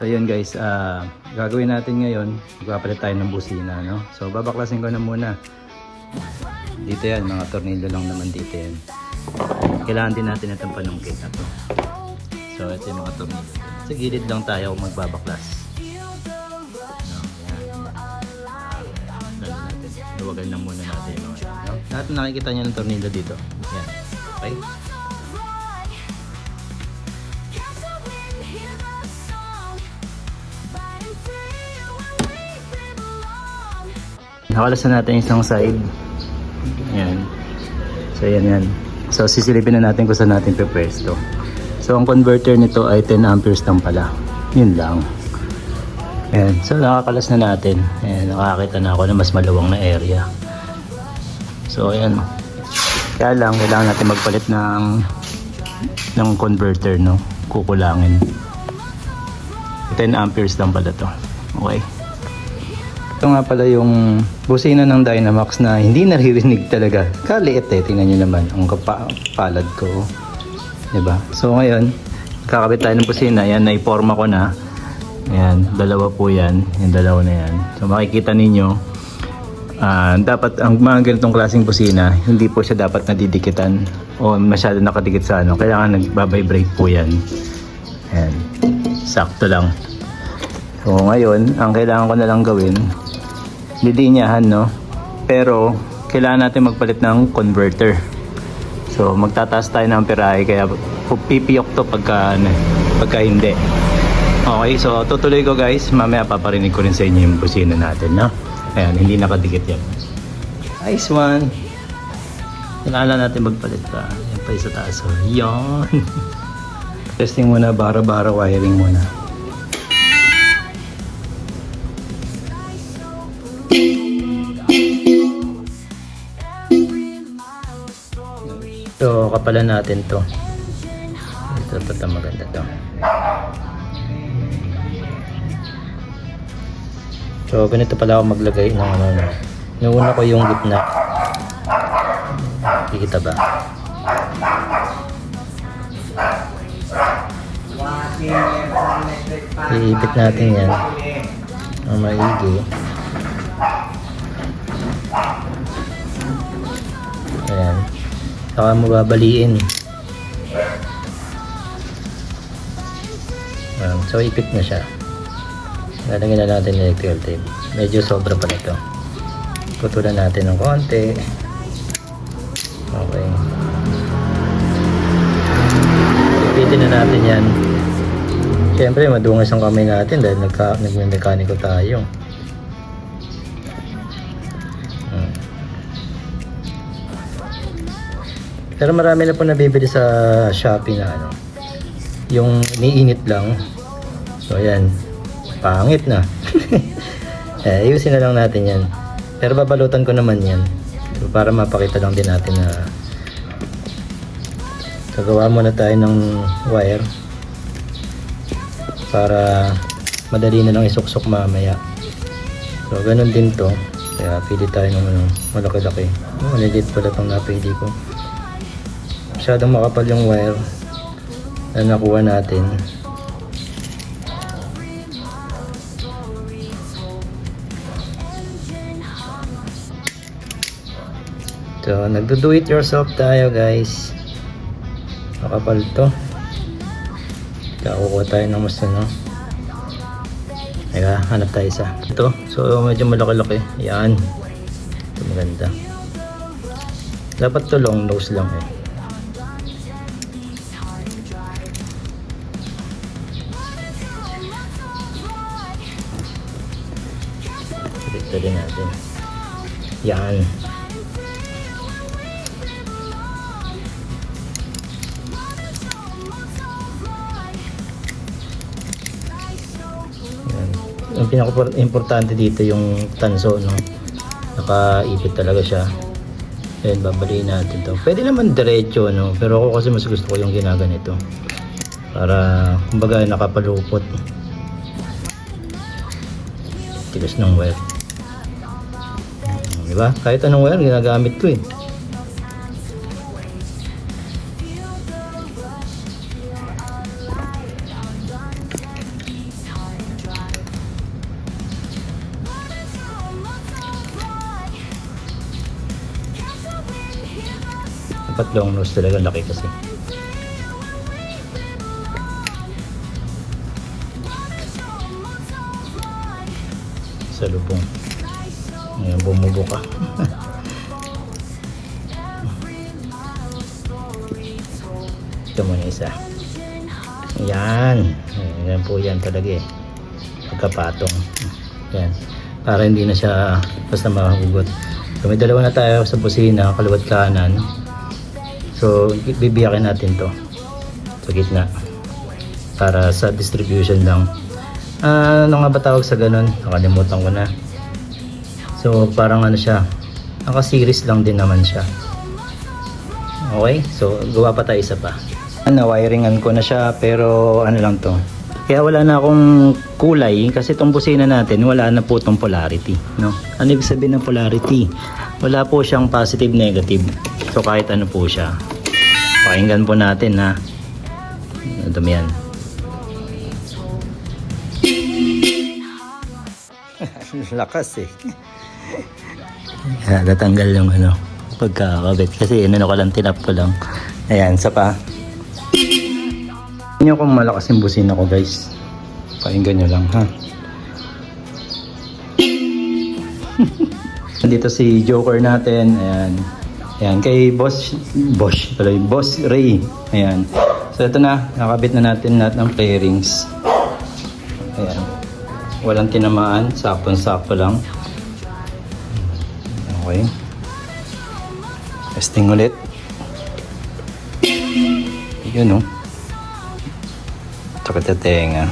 So yun guys, gagawin natin ngayon, magpapalit tayo ng busina, no? So babaklasin ko na muna. Dito yan, mga tornilyo lang naman dito yan. Kailangan din natin itong panungkit na to. So ito yung mga tornilyo. Sa gilid lang tayo magbabaklas. No, yan. Lalo natin, luwagan lang muna natin yung mga yan, no? Lahat na nakikita nyo ng tornilyo dito. Yan, okay? Nakalas na natin isang side. Ayan. So yan. So sisilipin na natin kung saan natin pepwesto. So ang converter nito ay 10 amperes lang pala. Yun lang. Ayan. So nakakalas na natin. Ayan. Nakakita na ako na mas maluwang na area. So ayan. Kaya lang kailangan natin magpalit ng converter, no? Kukulangin. 10 amperes lang pala to. Okay. Ito nga pala yung busina ng Dynamax na hindi naririnig talaga. Kaliit eh, tingnan nyo naman ang palad ko. Diba? So ngayon, kakabit tayo ng busina. Yan, naiporma ko na. Ayan, dalawa po yan. Yung dalawa na yan. So makikita ninyo, dapat ang mga ganitong klaseng busina, hindi po siya dapat nadidikitan o masyado nakadikit sa ano. Kailangan nagbabibrate po yan. Ayan, sakto lang. So ngayon, ang kailangan ko na lang gawin, didinyahan, no? Pero kailangan natin magpalit ng converter. So magtataas tayo ng amperahe, kaya pipiyok to pagka hindi. Okay, so tutuloy ko guys. Mamaya paparinig ko rin sa inyo yung busina natin, no? Ayan, hindi nakadikit yan. Nice one. Kailangan natin magpalit pa. Yan pa yung sa taas. So, yan. Testing muna, bara-bara wiring muna. So kapalan natin to. Ito maganda to. So ganito pala ako maglagay ng ano. Inuuna ko yung gitna. Kikita ba? Iipit natin yan ang maigi. Ayan. Saka mo babaliin. So ipit na siya. Lalagyan na natin yung electrical tape. Medyo sobra pa nito. Putulan natin ng konti. Okay. Ipitin na natin yan. Siyempre madungas ang kamay natin dahil nagme-mekaniko tayo. Pero marami na po nabibili sa Shopee na ano, yung iniinit lang. So ayan, pangit na. Ayusin na lang natin yan. Pero babalutan ko naman yan. So, para mapakita lang din natin na gagawa muna tayo ng wire para madali na lang isuksok mamaya. So ganun din to. Kaya pili tayo ng ano, malaki-laki. Legit pala itong napili ko. Masyadong makapal yung wire na nakuha natin. So nagdo-do it yourself tayo guys. Makapal to. Kukuha tayo ng mas ano. Kaya hanap tayo isa. Ito. So medyo malaki-laki. Yan. Ito maganda. Dapat to long nose lang eh. Dito din natin. Yan. Ang pinaka-importante dito yung tanso, no? Nakaipit talaga siya. Ayan, babaliin natin to. Pwede naman diretso, no? Pero ako kasi mas gusto ko yung ginaganito. Para, kumbaga, nakapalupot. Tigas ng wire. Diba? Kahit anong wire, ginagamit ko eh. Dapat long nose talaga, laki kasi. Sa lubong. Ayan, bumubo ka. Ito muna isa. Ayan. Ayan po yan talaga eh. Pagkapatong. Yan. Para hindi na siya basta mahugot. So may dalawa na tayo sa busina, kaliwat kanan. So bibiyakin natin to sa gitna. Para sa distribution lang. Ano nga ba tawag sa ganun? Nakalimutan ko na. So parang ano siya. Naka-series lang din naman siya. Okay? So gawa pa tayo isa pa. Wiringan ko na siya pero ano lang to. Kaya wala na akong kulay kasi itong busina natin wala na po itong polarity, no? Ano ibig sabihin ng polarity? Wala po siyang positive negative. So kahit ano po siya. Pakinggan po natin ha. Ito yan. Lakas eh. Tatanggal yung ano pagkakabit kasi ano ko lang, tinap ko lang. Ayan, isa pa. Tingnan nyo kung malakas yung busina ko guys. Pakinggan nyo lang ha. Dito si Joker natin. Ayan. Ayan kay Boss Ray. Ayan. So ito na. Nakabit na natin lahat ng pairings. Ayan. Walang tinamaan. Sakto-sakto lang. Okay. Testing ulit. Yun o. Takot sa tenga.